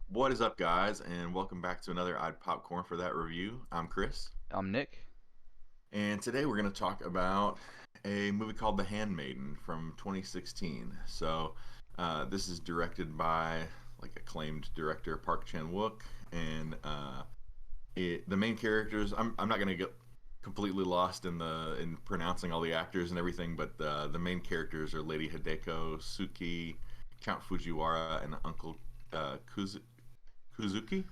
What is up, guys, and welcome back to another I'd Popcorn for That review. I'm Chris, I'm Nick. and today we're going to talk about a movie called The Handmaiden from 2016. This is directed by acclaimed director Park Chan-Wook, and the main characters. I'm not going to get completely lost in pronouncing all the actors and everything, but the main characters are Lady Hideko, Suki, Count Fujiwara, and Uncle Kuzuki.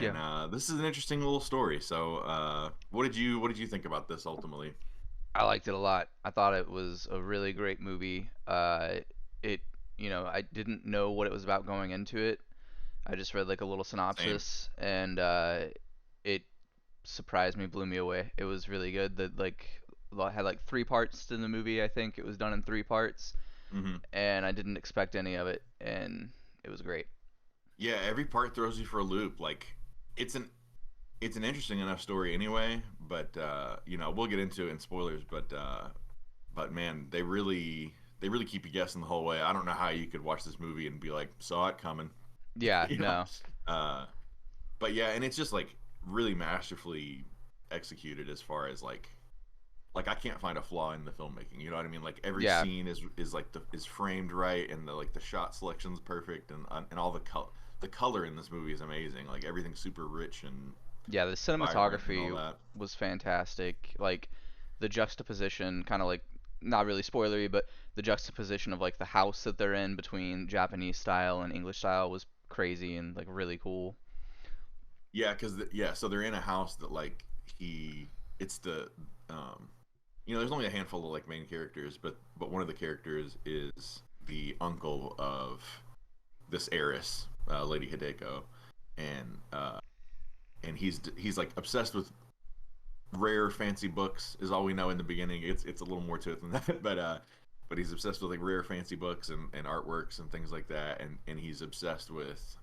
Yeah, And this is an interesting little story. What did you think about this ultimately? I liked it a lot. I thought it was a really great movie. It, I didn't know what it was about going into it. I just read like a little Same. synopsis, and it surprised me, blew me away. It was really good. Had like three parts to the movie. I think it was done in three parts, Hmm. and I didn't expect any of it, and it was great. Yeah, every part throws you for a loop. It's an it's an interesting enough story anyway. But we'll get into it in spoilers. But man, they really keep you guessing the whole way. I don't know how you could watch this movie and be like, saw it coming. Yeah, you know. no, Uh, but yeah, and it's just like really masterfully executed as far as I can't find a flaw in the filmmaking. You know what I mean? Like every yeah, scene is framed right, and the shot selection's perfect, and all the color in this movie is amazing. Like everything's super rich and yeah. The vibrant and all cinematography that. was fantastic. Like the juxtaposition, kind of like not really spoilery, but the juxtaposition of like the house that they're in between Japanese style and English style was crazy and like really cool. Yeah, so they're in a house that he it's the um there's only a handful of like main characters, but one of the characters is the uncle of this heiress, Lady Hideko, and he's like obsessed with rare fancy books is all we know in the beginning. It's a little more to it than that, but he's obsessed with like rare fancy books and artworks and things like that, and he's obsessed with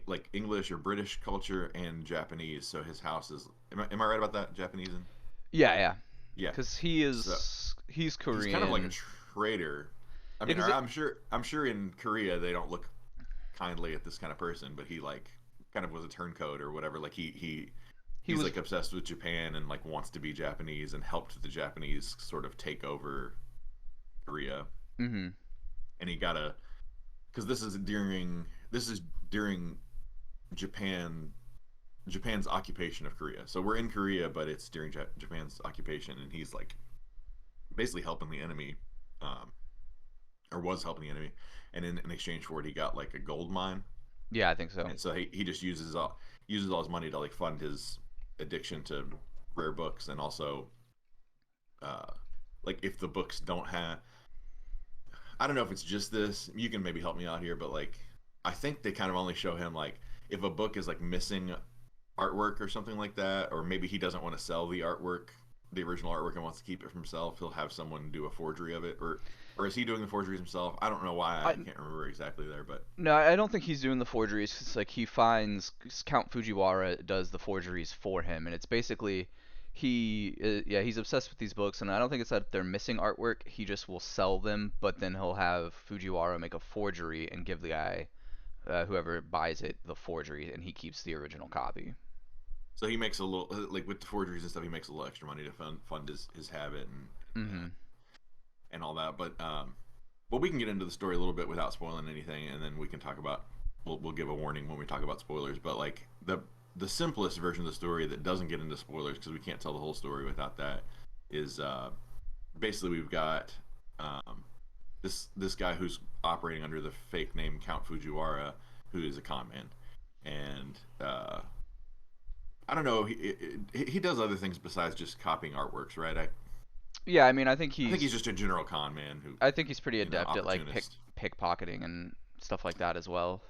like English or British culture and Japanese. So his house is. Am I right about that? Japanese and Yeah, yeah, yeah. because So he's he's kind of like a Korean. traitor. I Yeah, mean, because it I'm sure in Korea they don't look kindly at this kind of person, but he like kind of was a turncoat or whatever. Like he he's was. like obsessed with Japan and like wants to be Japanese and helped the Japanese sort of take over Korea. Hmm. And he got a because this is during Japan Japan's occupation of Korea. So we're in Korea, but it's during Japan's occupation, and he's like basically helping the enemy, um, or was helping the enemy. And in exchange for it, he got like a gold mine, Yeah, I think so. and so he just uses all his money to like fund his addiction to rare books, and also uh, like if the books don't have, I don't know if it's just this. You can maybe help me out here, but like I think they kind of only show him like if a book is like missing artwork or something like that, or maybe he doesn't want to sell the artwork, the original artwork, and wants to keep it for himself. He'll have someone do a forgery of it, or is he doing the forgeries himself? I don't know why. I I can't remember exactly there, but No, I don't think he's doing the forgeries. 'Cause, like he finds Count Fujiwara does the forgeries for him, and it's basically yeah, he's obsessed with these books, and I don't think it's that they're missing artwork. He just will sell them, but then he'll have Fujiwara make a forgery and give the guy whoever buys it the forgery, and he keeps the original copy. so he makes a little like with the forgeries and stuff. He makes a little extra money to fund his habit Hmm. and all that. But we can get into the story a little bit without spoiling anything, and then we can talk about. We'll give a warning when we talk about spoilers. But like the simplest version of the story that doesn't get into spoilers because we can't tell the whole story without that is basically we've got um, this guy who's operating under the fake name Count Fujiwara, who is a con man, and I don't know. He does other things besides just copying artworks, right? Yeah, I mean, I think he's just a general con man who I think he's pretty adept at like opportunist. pickpocketing and stuff like that as well.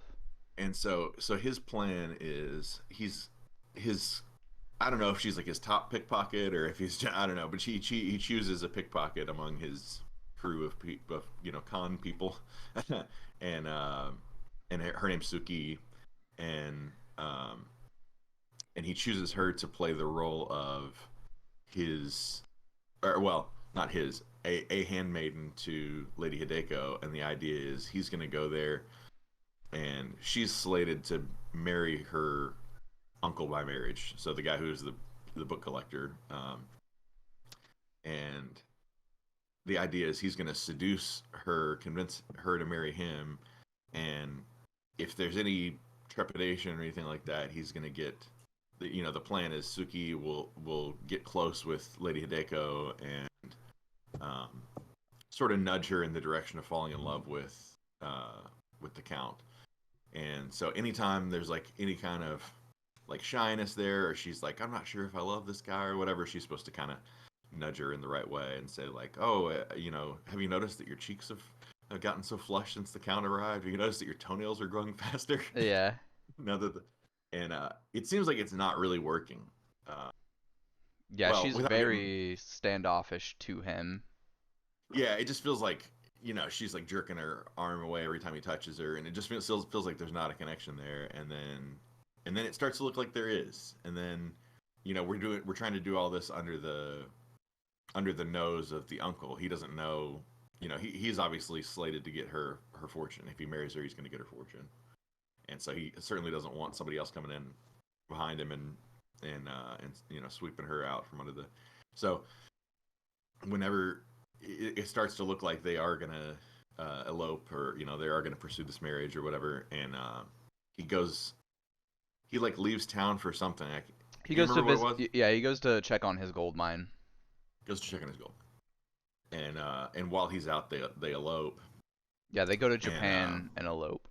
And so his plan is his I don't know if she's like his top pickpocket or if he's I don't know, but he chooses a pickpocket among his crew of con people, and her name's Suki, and um and he chooses her to play the role of his or well not his a handmaiden to Lady Hideko, and the idea is he's gonna go there and she's slated to marry her uncle by marriage. So the guy who's the book collector, and the idea is he's going to seduce her, convince her to marry him, and if there's any trepidation or anything like that, he's going to get. The plan is Suki will get close with Lady Hideko and um, sort of nudge her in the direction of falling in love with the Count. And so anytime there's like any kind of like shyness there, or she's like, I'm not sure if I love this guy or whatever, she's supposed to kind of nudge her in the right way and say like, oh, have you noticed that your cheeks have gotten so flushed since the Count arrived? Have you noticed that your toenails are growing faster? Yeah. now that the, and It seems like it's not really working. Uh, Yeah, well, she's without getting very standoffish to him. yeah, it just feels like she's like jerking her arm away every time he touches her, and it just feels like there's not a connection there. And then it starts to look like there is, and then we're trying to do all this under the nose of the uncle. He doesn't know. He's obviously slated to get her fortune. If he marries her, he's going to get her fortune, and so he certainly doesn't want somebody else coming in behind him and sweeping her out from under the. So whenever it starts to look like they are gonna elope, or they are gonna pursue this marriage or whatever, and he goes, he like leaves town for something. He Do you goes to remember what it visit. was? Yeah, he goes to check on his gold mine. Goes to check on his gold, and while he's out, they elope, Yeah, they go to and Japan and elope.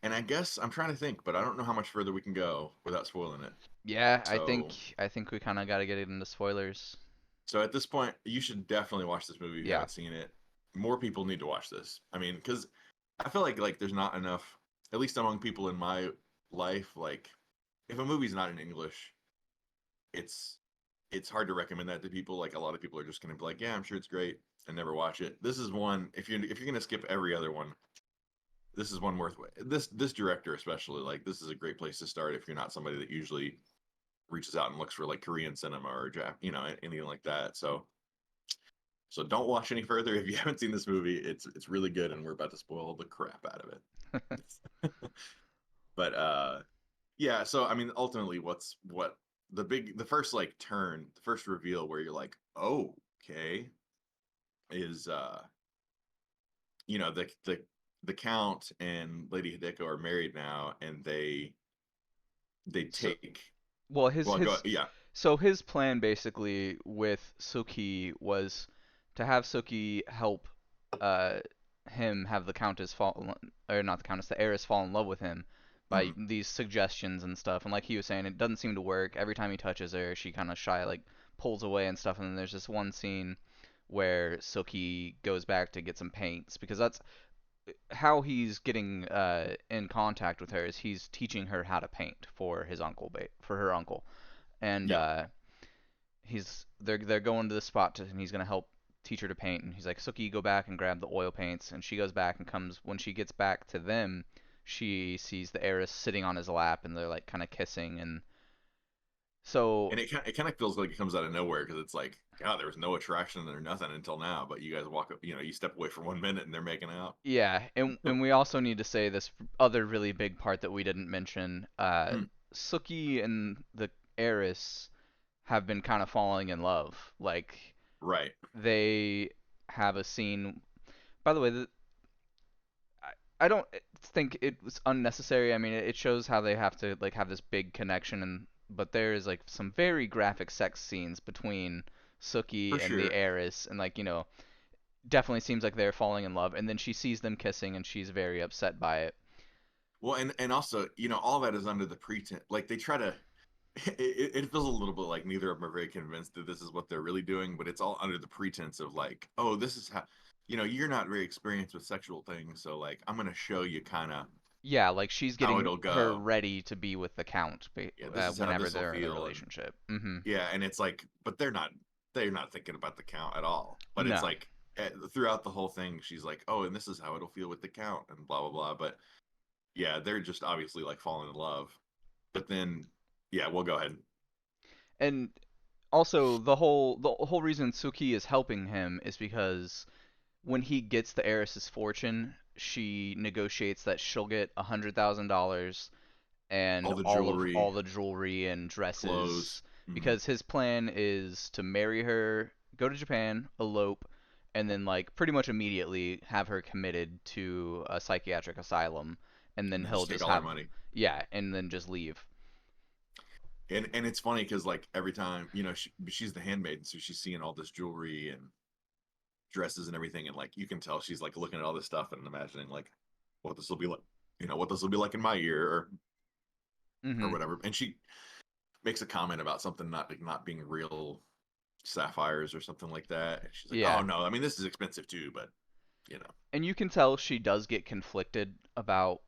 I guess I'm trying to think, but I don't know how much further we can go without spoiling it. Yeah, I think So I think we kind of got to get into spoilers. So at this point, you should definitely watch this movie if you Yeah. haven't seen it. More people need to watch this. I mean, because I feel like there's not enough, at least among people in my life. Like, if a movie's not in English, it's it's hard to recommend that to people. Like, a lot of people are just gonna be like, "Yeah, I'm sure it's great," and never watch it. This is one. If you're gonna skip every other one, this is one worth. This director especially, like, this is a great place to start if you're not somebody that usually reaches out and looks for like Korean cinema or anything like that. So don't watch any further if you haven't seen this movie. It's really good, and we're about to spoil the crap out of it. But yeah. So I mean, ultimately, what the first like turn, the first reveal where you're like, oh, okay, is the Count and Lady Hideko are married now, and they So, take well, his well go his yeah. so his plan basically with Suki was to have Suki help uh him have the countess fall, or not the countess, the heiress fall in love with him by Mhm. these suggestions and stuff. And like he was saying, it doesn't seem to work. Every time he touches her, she kind of shy, like pulls away and stuff. And then there's this one scene where Suki goes back to get some paints, because that's how he's getting in contact with her, is he's teaching her how to paint for his uncle, for her uncle. And Yeah. they're going to the spot and he's gonna help teach her to paint. And he's like, Suki, go back and grab the oil paints. And she goes back and comes. When she gets back to them, she sees the heiress sitting on his lap, and they're like kind of kissing. And so And it kind of feels like it comes out of nowhere because it's like, God, there was no attraction or nothing until now. But you guys walk up, you step away for 1 minute and they're making out. yeah, and we also need to say this other really big part that we didn't mention. Mm, Suki and the heiress have been kind of falling in love. Like, right. they have a scene. By the way, I don't think it was unnecessary. I mean, it shows how they have to like have this big connection, and but there is like some very graphic sex scenes between For Suki and the sure. heiress, and like, definitely seems like they're falling in love. And then she sees them kissing, and she's very upset by it. Well, and also, all that is under the pretense. Like they try to. It feels a little bit like neither of them are very convinced that this is what they're really doing, but it's all under the pretense of like, oh, this is how. You're not very experienced with sexual things, so like I'm gonna show you kind of Yeah, like she's how getting it'll her go. ready to be with the count Yeah, this is how whenever this will they're in a feel, and relationship. Hmm. yeah, and it's like, but they're not thinking about the count at all. But it's No. like throughout the whole thing, she's like, oh, and this is how it'll feel with the count, and blah blah blah. But yeah, they're just obviously like falling in love. But then, yeah, we'll go ahead. And also the whole reason Suki is helping him is because when he gets the heiress's fortune, she negotiates that she'll get $100,000 and All the all jewelry, the jewelry and clothes. dresses, Hmm. because his plan is to marry her, go to Japan, elope, and then like pretty much immediately have her committed to a psychiatric asylum, and And then then he'll just take just all her have, money. yeah, and then just leave. And it's funny because like every time, she's the handmaiden, so she's seeing all this jewelry and dresses and everything, and like you can tell she's like looking at all this stuff and imagining like what this will be like, what this will be like in my year, or Hmm. whatever. And she makes a comment about something not being real sapphires or something like that. And she's like, "Oh Yeah. no, I mean this is expensive too, but you know, And you can tell she does get conflicted about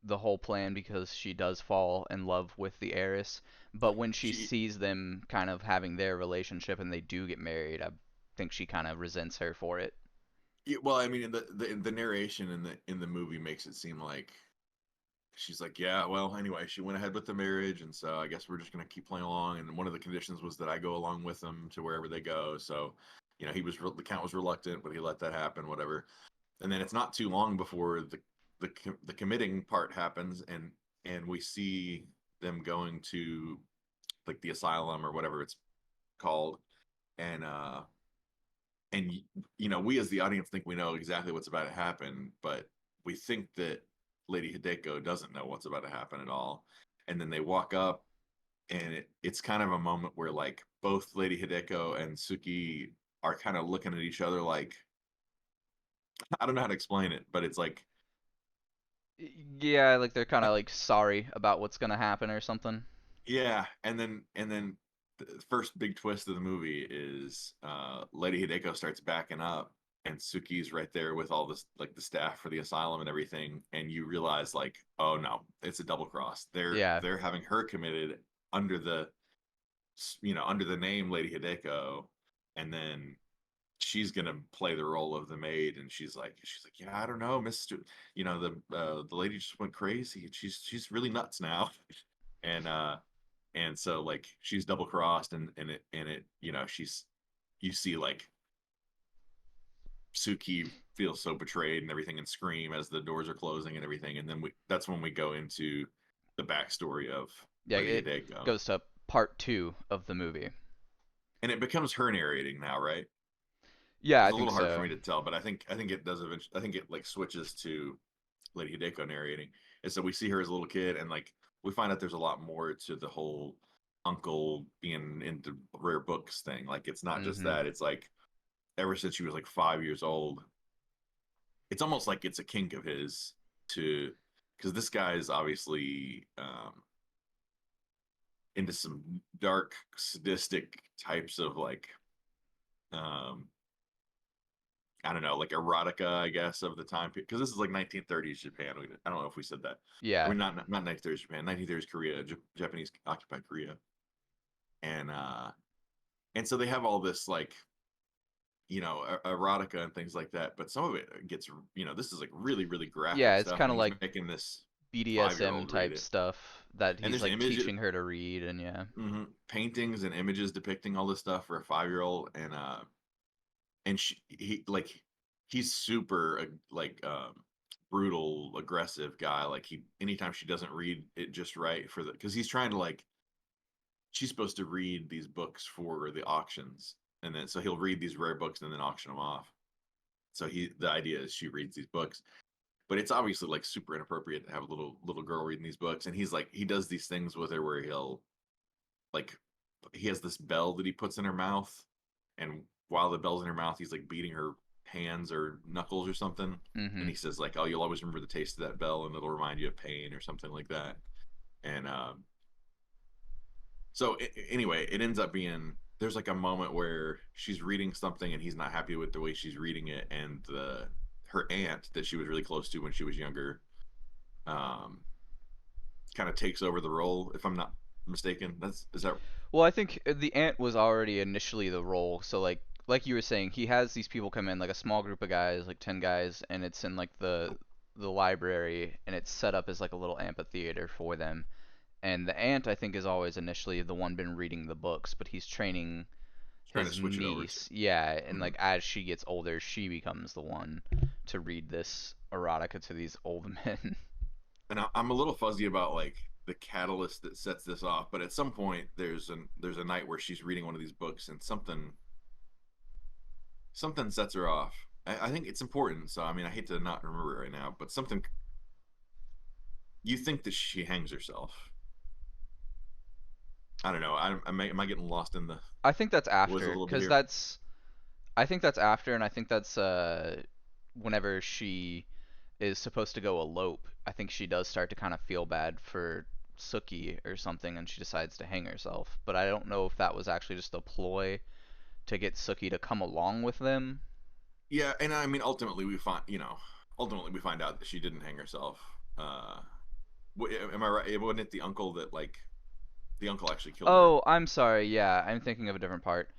the whole plan because she does fall in love with the heiress. But when she she." sees them kind of having their relationship and they do get married, I think she kind of resents her for it. Yeah, well, I mean, the narration in the movie makes it seem like she's like, yeah, well, anyway, she went ahead with the marriage, and so I guess we're just gonna keep playing along. And one of the conditions was that I go along with them to wherever they go. So, the count was reluctant, but he let that happen, whatever. And then it's not too long before the committing part happens, and we see them going to like the asylum or whatever it's called, and and we as the audience think we know exactly what's about to happen, but we think that Lady Hideko doesn't know what's about to happen at all. And then they walk up, and it's kind of a moment where like both Lady Hideko and Suki are kind of looking at each other like, I don't know how to explain it, but it's like, Yeah, like they're kind of like sorry about what's gonna happen or something. yeah. And then the first big twist of the movie is Lady Hideko starts backing up, and Suki's right there with all this like the staff for the asylum and everything, and you realize like, oh no, it's a double cross. they're Yeah. they're having her committed under the name Lady Hideko, and then she's gonna play the role of the maid. And she's like, yeah, I don't know, Mr. The lady just went crazy, and she's really nuts now. And so like she's double crossed, and it she's you see like Suki feels so betrayed and everything, and scream as the doors are closing and everything. And then that's when we go into the backstory of Yeah, Lady it Hideko. goes to part 2 of the movie. And it becomes her narrating now, right? Yeah, I It's a think little hard for so. me to tell, but I think it does eventually. I think it like switches to Lady Hideko narrating. And so we see her as a little kid, and like we find out there's a lot more to the whole uncle being into rare books thing. Like it's not just Hmm. that. It's like ever since she was like 5 years old, it's almost like it's a kink of his to, because this guy is obviously into some dark, sadistic types of like um, I don't know, like erotica, I guess, of the time, because this is like 1930s Japan. I don't know if we said that. I Yeah. mean, not 1930s Japan, 1930s Korea, Japanese occupied Korea, and so they have all this like erotica and things like that. But some of it gets, this is like really really graphic Yeah, it's stuff, kind and of he's like making this 5 year BDSM old read type it. stuff that And he's there's like images, teaching her to read, and yeah. paintings and images depicting all this stuff for a 5 year old. And he's super like brutal, aggressive guy. Like he, anytime she doesn't read it just right for the, because he's trying to like, she's supposed to read these books for the auctions, and then so he'll read these rare books and then auction them off. So the idea is she reads these books, but it's obviously like super inappropriate to have a little girl reading these books. And he's like, he does these things with her where he'll like, he has this bell that he puts in her mouth, and while the bell's in her mouth, he's like beating her hands or knuckles or something. And Hmm. he says like, oh, you'll always remember the taste of that bell, and it'll remind you of pain or something like that. And so anyway, it ends up being, there's like a moment where she's reading something and he's not happy with the way she's reading it, and the her aunt that she was really close to when she was younger um kind of takes over the role, if I'm not mistaken. That's is that Well, I think the ant was already initially the role. So like you were saying, he has these people come in, like a small group of guys, like 10 guys, and it's in like the library, and it's set up as like a little amphitheater for them. And the ant, I think, is always initially the one been reading the books, but he's training trying to his switch it over to? niece. Yeah, and Mhm. like as she gets older, she becomes the one to read this erotica to these old men. And I'm a little fuzzy about like the catalyst that sets this off, but at some point there's a night where she's reading one of these books and something sets her off. I think it's important, so I mean I hate to not remember it right now, but something you think that she hangs herself. I don't know. Am I getting lost in the I think that's woods a after, little bit because here? that's I think that's after, and I think that's whenever she is supposed to go elope. I think she does start to kind of feel bad for Suki or something, and she decides to hang herself. But I don't know if that was actually just a ploy to get Suki to come along with them. Yeah, and I mean ultimately we find out that she didn't hang herself. Uh, am I right? Wasn't it the uncle that like the uncle actually killed her? Oh, I'm sorry. Yeah, I'm thinking of a different part.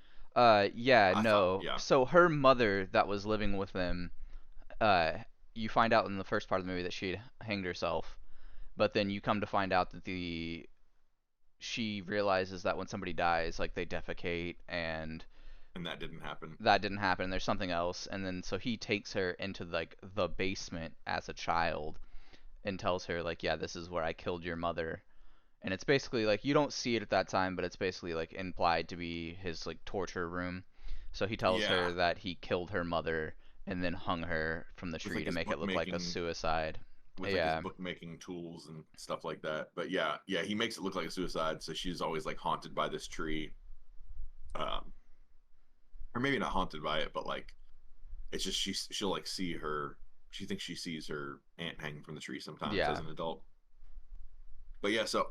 Yeah, I thought, no. yeah, So her mother that was living with them, uh, you find out in the first part of the movie that she hanged herself, but then you come to find out that the she realizes that when somebody dies, like they defecate, and and that didn't happen. that didn't happen. There's something else, and then so he takes her into like the basement as a child and tells her like, yeah, this is where I killed your mother. And it's basically like you don't see it at that time, but it's basically like implied to be his like torture room. So he tells Yeah, her that he killed her mother and then hung her from the with tree like to his make it look like a bookmaking suicide. with like his Yeah. bookmaking tools and stuff like that. But yeah, yeah, he makes it look like a suicide. So she's always like haunted by this tree, um, or maybe not haunted by it, but like it's just she'll like see her. She thinks she sees her aunt hanging from the tree sometimes as Yeah. an adult. But yeah, so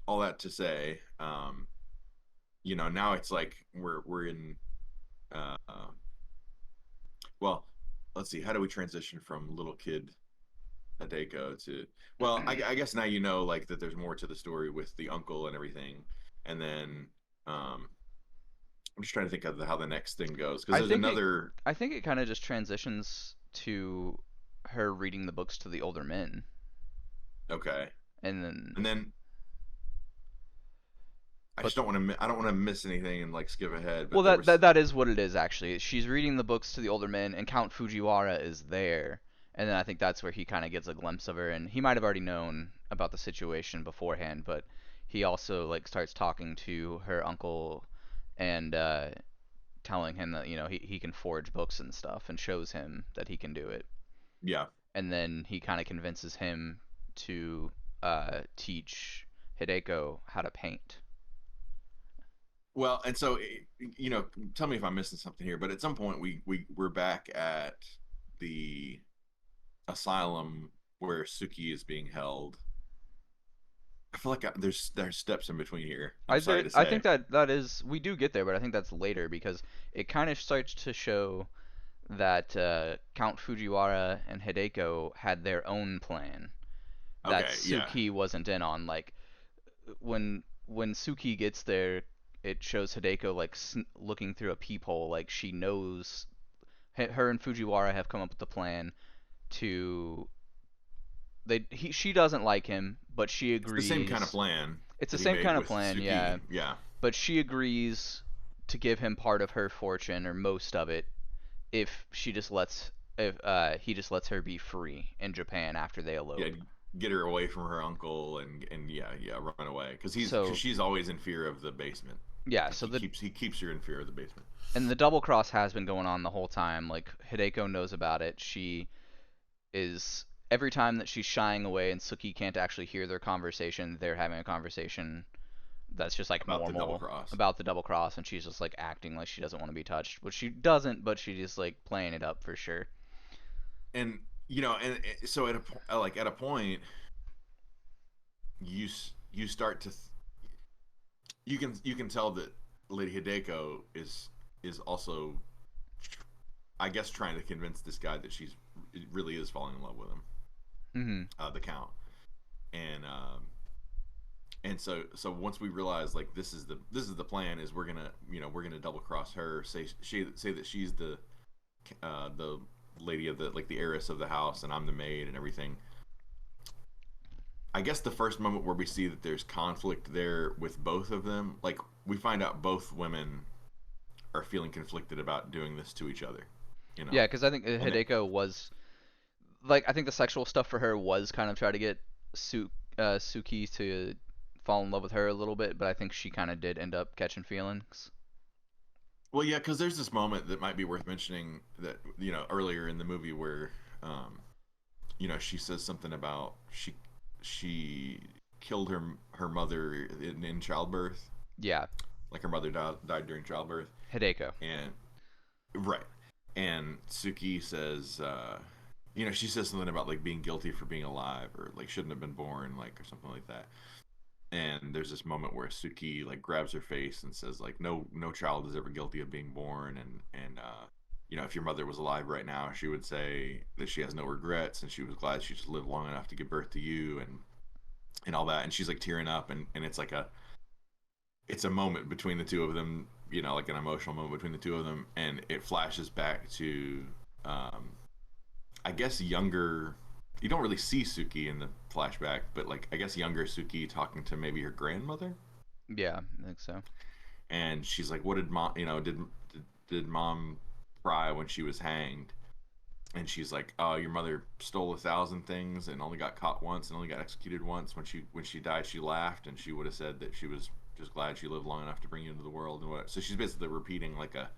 all that to say, now it's like we're in. Uh, well, let's see. How do we transition from little kid Hideko to? Well, I guess now you know like that there's more to the story with the uncle and everything, and then um, I'm just trying to think of how the next thing goes because I there's think it another. I think it kind of just transitions to her reading the books to the older men, Okay, and then and then I but just don't want to. I don't want to miss anything and like skip ahead. well, But there was that is what it is actually. She's reading the books to the older men, and Count Fujiwara is there, and then I think that's where he kind of gets a glimpse of her, and he might have already known about the situation beforehand, but he also like starts talking to her uncle, and telling him that he can forge books and stuff, and shows him that he can do it, yeah. and then he kind of convinces him to teach Hideko how to paint. Well, and so tell me if I'm missing something here, but at some point we're back at the asylum where Suki is being held. I feel like there's steps in between here. I'm sorry to I say. think that is we do get there, but I think that's later because it kind of starts to show that Count Fujiwara and Hideko had their own plan that Okay, yeah. Suki wasn't in on. Like when Suki gets there, it shows Hideko like looking through a peephole, like she knows her and Fujiwara have come up with a plan to she doesn't like him, but she It's the same kind of agrees. plan It's the that he same made kind of with plan, yeah, Suki. Yeah. but she agrees to give him part of her fortune or most of it if she just lets if he just lets her be free in Japan after they Yeah, elope. get her away from her uncle and yeah, run away because So she's always in fear of the basement. yeah, Like so the he keeps her in fear of the basement. and the double cross has been going on the whole time. Like Hideko knows about it. She is every time that she's shying away and Suki can't actually hear their conversation, they're having a conversation that's just like About the double normal cross. about the double cross, and she's just like acting like she doesn't want to be touched, which she doesn't, but she's just like playing it up for sure. And so at a point you start to you can tell that Lady Hideko is also I guess trying to convince this guy that she's really is falling in love with him, Hmm. the count, and so once we realize like this is the plan is we're gonna double cross her, say that she's the lady of the like the heiress of the house and I'm the maid and everything. I guess the first moment where we see that there's conflict there with both of them, like we find out both women are feeling conflicted about doing this to each other, you know, Yeah, because I think and Hideko was like I think the sexual stuff for her was kind of try to get Suki to fall in love with her a little bit, but I think she kind of did end up catching feelings. Well, yeah, because there's this moment that might be worth mentioning that earlier in the movie where um, she says something about she killed her mother in childbirth, Yeah, like her mother died during childbirth, Hideko. and right, and Suki says, she says something about like being guilty for being alive or like shouldn't have been born, like or something like that. And there's this moment where Suki like grabs her face and says like no child is ever guilty of being born, and if your mother was alive right now she would say that she has no regrets and she was glad she just lived long enough to give birth to you and all that, and she's like tearing up, and it's a moment between the two of them, like an emotional moment between the two of them, and it flashes back to um I guess younger. You don't really see Suki in the flashback, but like I guess younger Suki talking to maybe her grandmother, Yeah, I think so. and she's like, "What did mom? Did mom cry when she was hanged?" And she's like, "Oh, your mother stole 1,000 things and only got caught once and only got executed once. When she died, she laughed and she would have said that she was just glad she lived long enough to bring you into the world and what." So she's basically repeating like a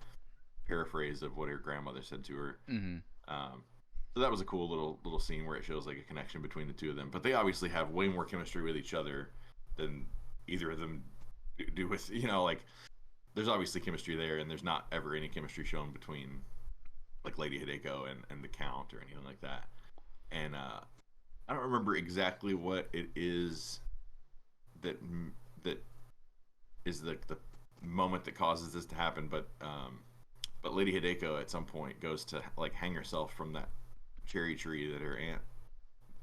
paraphrase of what her grandmother said to her. Mhm. Um, so that was a cool little scene where it shows like a connection between the two of them. But they obviously have way more chemistry with each other than either of them do with like. There's obviously chemistry there, and there's not ever any chemistry shown between like Lady Hideko and the Count or anything like that. And I don't remember exactly what it is that that is the moment that causes this to happen, but Lady Hideko at some point goes to like hang herself from that cherry tree that her aunt,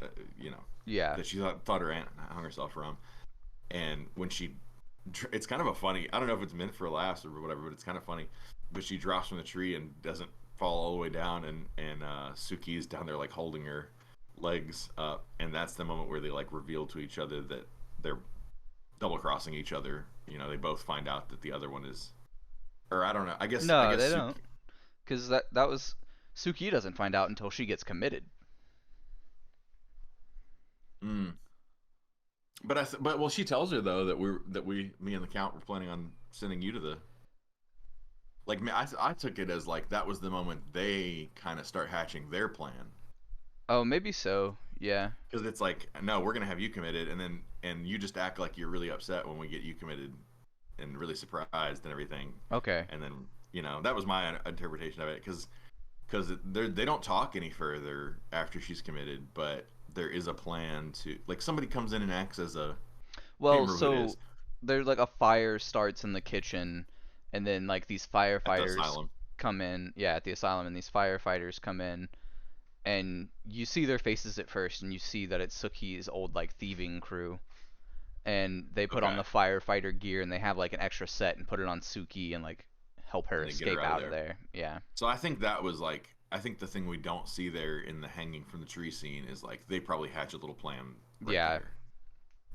uh, you know, Yeah. that she thought her aunt hung herself from. And when it's kind of a funny. I don't know if it's meant for laughs or whatever, but it's kind of funny. But she drops from the tree and doesn't fall all the way down, and Suki's down there like holding her legs up, and that's the moment where they like reveal to each other that they're double crossing each other. They both find out that the other one is, or I don't know. I No, guess they Suki. don't, because that was Suki doesn't find out until she gets committed. Mm. But well, she tells her though me and the Count were planning on sending you to the like. I took it as like that was the moment they kind of start hatching their plan, Oh, maybe so. Yeah. because it's like no, we're gonna have you committed, and you just act like you're really upset when we get you committed and really surprised and everything, Okay. and then that was my interpretation of it, because they don't talk any further after she's committed, but there is a plan to like somebody comes in and acts as a can't Well, remember who it so is there's like a fire starts in the kitchen, and then like these at the firefighters asylum. come in. Yeah, at the asylum, and these firefighters come in, and you see their faces at first, and you see that it's Suki's old like thieving crew, and they put on Okay, the firefighter gear, and they have like an extra set and put it on Suki and like help her and they get her escape out of out of there. there. Yeah. So I think that was like I think the thing we don't see there in the hanging from the tree scene is like they probably hatch a little plan right Yeah. there,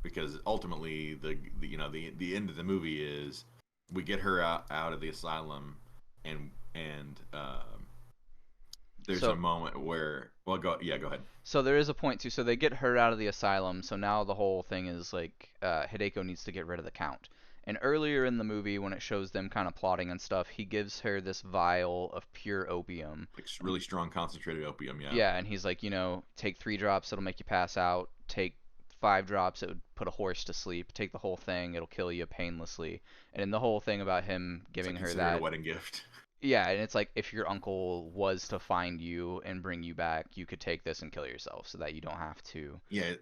because ultimately the end of the movie is we get her out of the asylum, and there's a So moment where well go ahead. So there is a point too. So they get her out of the asylum. So now the whole thing is like Hideko needs to get rid of the Count. And earlier in the movie, when it shows them kind of plotting and stuff, he gives her this vial of pure opium. Like And really strong concentrated opium, yeah. yeah, and he's like, take 3 drops, it'll make you pass out. Take 5 drops, it would put a horse to sleep. Take the whole thing, it'll kill you painlessly. And in the whole thing about him It's giving like her considered a that, wedding gift. yeah, and it's like if your uncle was to find you and bring you back, you could take this and kill yourself so that you don't have to Yeah,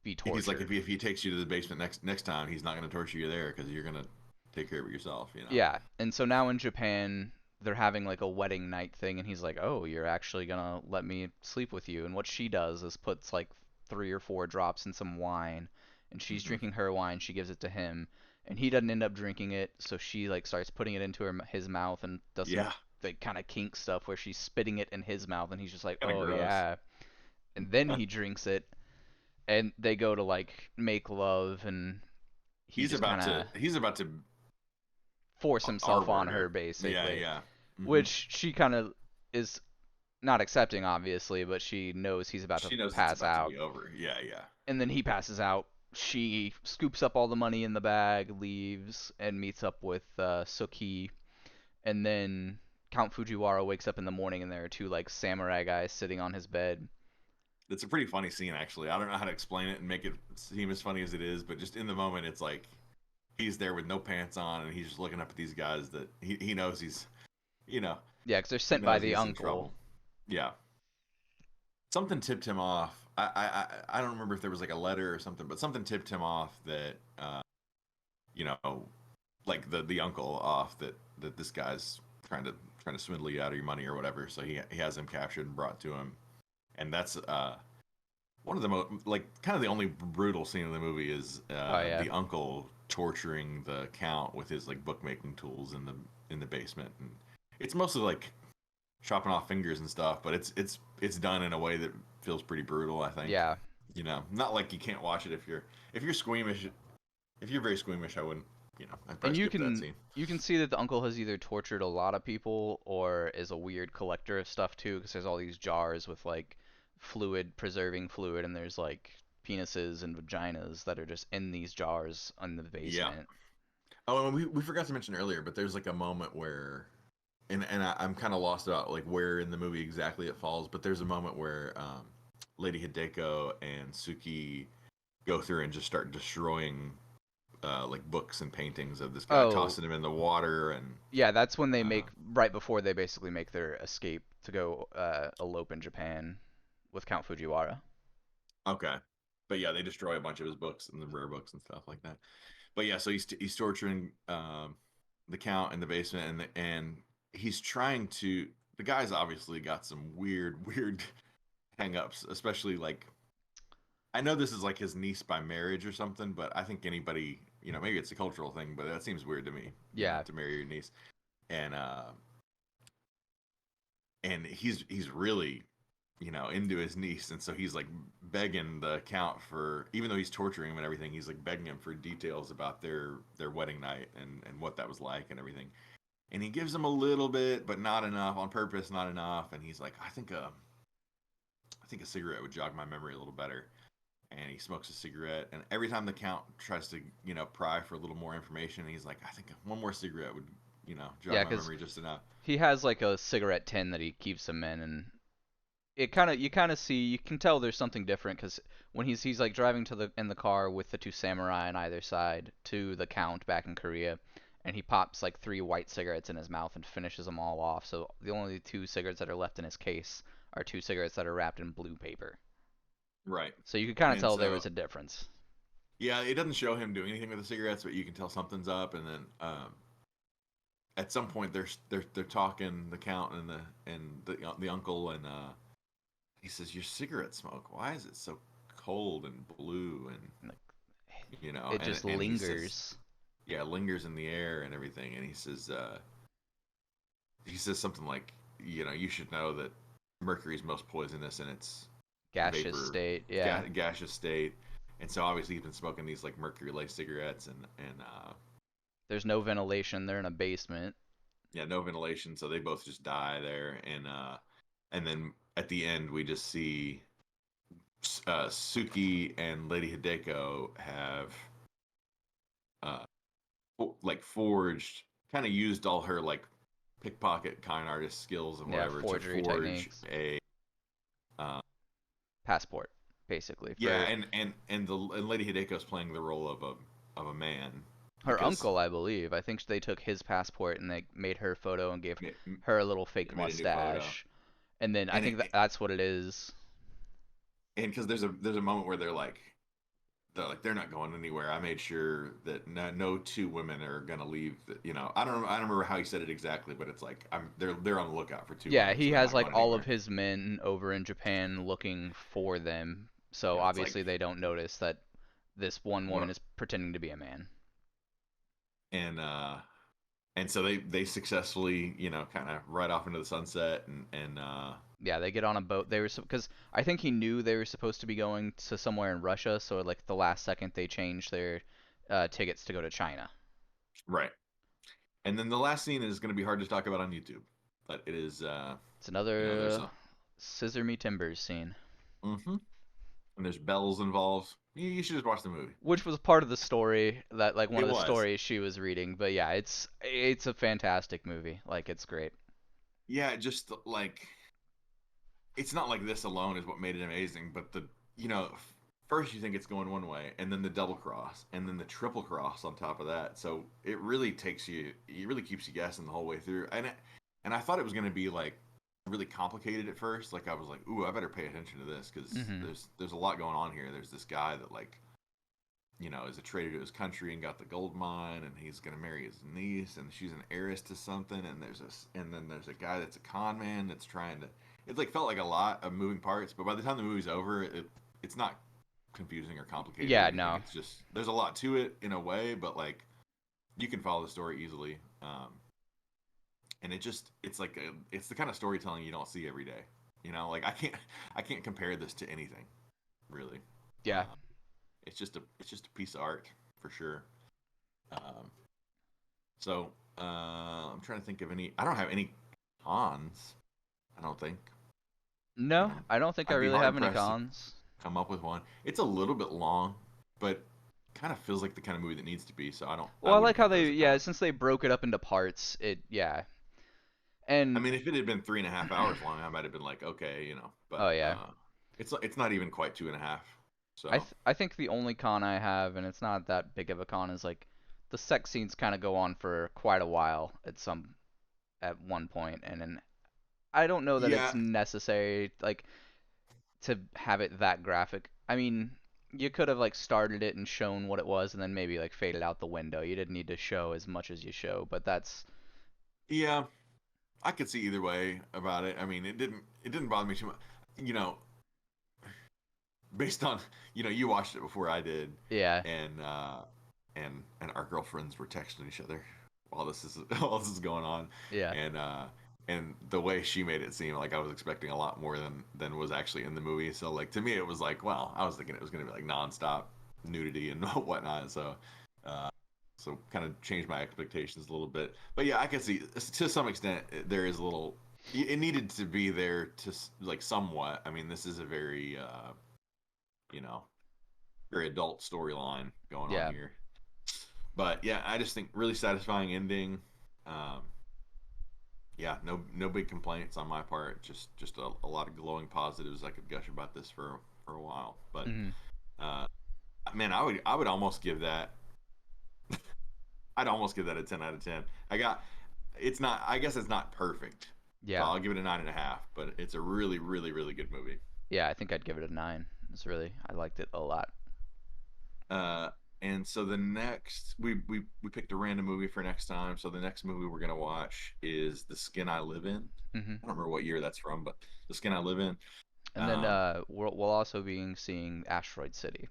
be he's like tortured. if he takes you to the basement next time, he's not going to torture you there because you're going to take care of it yourself. Yeah, and so now in Japan, they're having like a wedding night thing, and he's like, "Oh, you're actually gonna let me sleep with you?" And what she does is puts like 3 or 4 drops in some wine, and she's Hmm. drinking her wine. She gives it to him, and he doesn't end up drinking it, so she like starts putting it into his mouth and does some Yeah, like kind of kink stuff where she's spitting it in his mouth, and he's just like, kind of "Oh gross. yeah," and then he drinks it, and they go to like make love, and he just kind of He's about to force himself on R-word her her. Yeah, basically, yeah. Hmm. which she kind of is. not accepting obviously, but she knows he's about to She knows it's pass about to out. be over. Yeah, yeah. And then he passes out. She scoops up all the money in the bag, leaves, and meets up with Suki. And then Count Fujiwara wakes up in the morning, and there are two like samurai guys sitting on his bed. It's a pretty funny scene, actually. I don't know how to explain it and make it seem as funny as it is, but just in the moment, it's like he's there with no pants on, and he's just looking up at these guys that he knows he's, you know, Yeah, because they're he sent by knows the he's in uncle. trouble. Yeah, something tipped him off. I don't remember if there was like a letter or something, but something tipped him off that you know, like the uncle off that this guy's trying to swindle you out of your money or whatever. So he has him captured and brought to him, and that's one of the most like kind of the only brutal scene in the movie is Oh yeah, the uncle torturing the count with his like bookmaking tools in the basement, and it's mostly like chopping off fingers and stuff, but it's done in a way that feels pretty brutal. I think, yeah. not like you can't watch it if you're squeamish. If you're very squeamish, I wouldn't. I'd And probably skip that scene. you can see that the uncle has either tortured a lot of people or is a weird collector of stuff too, because there's all these jars with like fluid, preserving fluid, and there's like penises and vaginas that are just in these jars in the Yeah. basement. Oh, and we forgot to mention earlier, but there's like a moment where, I'm kind of lost about like where in the movie exactly it falls, but there's a moment where Lady Hideko and Suki go through and just start destroying like books and paintings of this guy, Oh, tossing him in the water, and yeah, that's when they uh, make right before they basically make their escape to go elope in Japan with Count Fujiwara. okay, but yeah, they destroy a bunch of his books and the rare books and stuff like that. But yeah, so he's torturing the count in the basement, and he's trying to. The guy's obviously got some weird hang-ups, especially like I know this is like his niece by marriage or something, but I think anybody, maybe it's a cultural thing, but that seems weird to me, Yeah, to marry your niece. And he's really, into his niece, and so he's like begging the count for, even though he's torturing him and everything, he's like begging him for details about their wedding night and what that was like and everything. And he gives him a little bit, but not enough on purpose, not enough. And he's like, I think a cigarette would jog my memory a little better. And he smokes a cigarette, and every time the count tries to pry for a little more information, he's like, I think one more cigarette would jog yeah, my because memory just enough. he has like a cigarette tin that he keeps them in, and it kind of you kind of see you can tell there's something different because when he's like driving to the in the car with the two samurai on either side to the count back in Korea, and he pops like three white cigarettes in his mouth and finishes them all off. So the only two cigarettes that are left in his case are two cigarettes that are wrapped in blue paper. Right. So you could kind of And tell there so was a difference. yeah, it doesn't show him doing anything with the cigarettes, but you can tell something's up. And then at some point they're talking, the count and the uncle, and he says, "Your cigarette smoke. Why is it so cold and blue?" And Like, it and just and he says, lingers. "Yeah, it lingers in the air and everything." And he says something like, "You should know that mercury is most poisonous in its Gaseous vapor, state, yeah. gaseous state." And so obviously he's been smoking these like mercury laced cigarettes, and There's no ventilation. They're in a basement. yeah, no ventilation, so they both just die there. And then at the end we just see Suki and Lady Hideko have uh like forged, kind of used all her like pickpocket con artist skills and Yeah, whatever to forgery forge techniques. a uh, Passport, basically, yeah, for and Lady Hideko's playing the role of a man her because uncle, I believe. I think they took his passport and they made her photo and gave it, her a little fake it made a new photo. mustache. And then I and think it, that's what it is. and because there's a moment where they're not going anywhere. I made sure that no two women are gonna leave. I don't remember how he said it exactly, but it's like they're on the lookout for two Yeah, women, so he they're has not like going all of anywhere. his men over in Japan looking for them. So And it's obviously like they don't notice that this one one woman is pretending to be a man. and and so they successfully kind of ride off into the sunset and Yeah, they get on a boat. They were because I think he knew they were supposed to be going to somewhere in Russia, so like the last second they changed their tickets to go to China. right. And then the last scene is going to be hard to talk about on YouTube, but it is It's there's another Scissor me timbers scene, Mm-hmm. And there's bells involved. You should just watch the movie. which was part of the story that like one It of the was. stories she was reading. But yeah, it's a fantastic movie. Like it's great. Yeah, just like it's not like this alone is what made it amazing, but the you know first you think it's going one way, and then the double cross, and then the triple cross on top of that. So it really takes you, it really keeps you guessing the whole way through. And I thought it was going to be like really complicated at first. Like I was like, ooh, I better pay attention to this because Hmm. there's a lot going on here. There's this guy that like is a traitor to his country and got the gold mine, and he's gonna marry his niece, and she's an heiress to something, and then there's a guy that's a con man that's trying to. It like felt like a lot of moving parts, but by the time the movie's over, it's not confusing or complicated or Yeah, anything. no, It's just there's a lot to it in a way, but like you can follow the story easily, and it's the kind of storytelling you don't see every day. Like I can't compare this to anything really. yeah, Um, it's just a piece of art for sure. Um, so I'm trying to think of any. I don't have any cons. I don't think. no, I don't think I I'd be really hard have any pressed to cons. come up with one. It's a little bit long, but kind of feels like the kind of movie that needs to be. So I don't. Well, I I wouldn't like how count that they as a yeah con. since they broke it up into parts. I And mean, if it had been 3.5 hours long, I might have been like, okay. oh But yeah, it's not even quite 2.5. So I think the only con I have, and it's not that big of a con, is like the sex scenes kind of go on for quite a while at one point, and then I don't know that it's yeah, necessary like to have it that graphic. I mean, you could have like started it and shown what it was, and then maybe like faded out the window. You didn't need to show as much as you show, but that's yeah. I could see either way about it. I mean, it didn't bother me too much. You know, based on you watched it before I did, yeah, and and our girlfriends were texting each other while this is while this is going on, yeah, and the way she made it seem like I was expecting a lot more than was actually in the movie. So like to me, it was like, well, I was thinking it was going to be like nonstop nudity and whatnot. Uh, so kind of changed my expectations a little bit. But yeah, I can see to some extent there is a little. It needed to be there to like somewhat. I mean, this is a very you know very adult storyline going on yeah. here. But yeah, I just think really satisfying ending. Um, yeah, no big complaints on my part. Just a lot of glowing positives. I could gush about this for a while. But Hmm. uh, man, I would almost give that. I'd almost give that a 10 out of 10. I got. It's not. I guess it's not perfect. So Yeah, I'll give it a 9.5. But it's a really really good movie. yeah. I think I'd give it a 9. I liked it a lot. Uh, and so the next we picked a random movie for next time. So the next movie we're gonna watch is The Skin I Live In. Hmm. I don't remember what year that's from, but The Skin I Live In. And then Um, we'll also be seeing Asteroid City.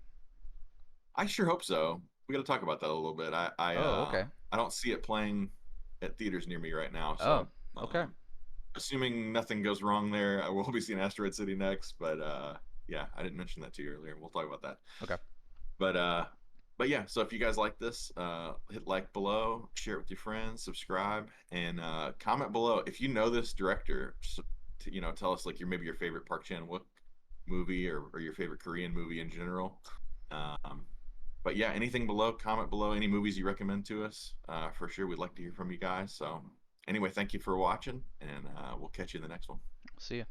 I sure hope so. We got to talk about that a little bit. Oh, okay. I don't see it playing at theaters near me right now. Oh, So okay. assuming nothing goes wrong there, I will be seeing Asteroid City next. But yeah, I didn't mention that to you earlier. We'll talk about that. Okay. But uh, but yeah, so if you guys like this, hit like below, share it with your friends, subscribe, and comment below if you know this director. Tell us like maybe your favorite Park Chan-Wook movie or your favorite Korean movie in general. Um, but yeah, anything below, comment below, any movies you recommend to us. For sure, we'd like to hear from you guys. So anyway, thank you for watching, and we'll catch you in the next one. See ya.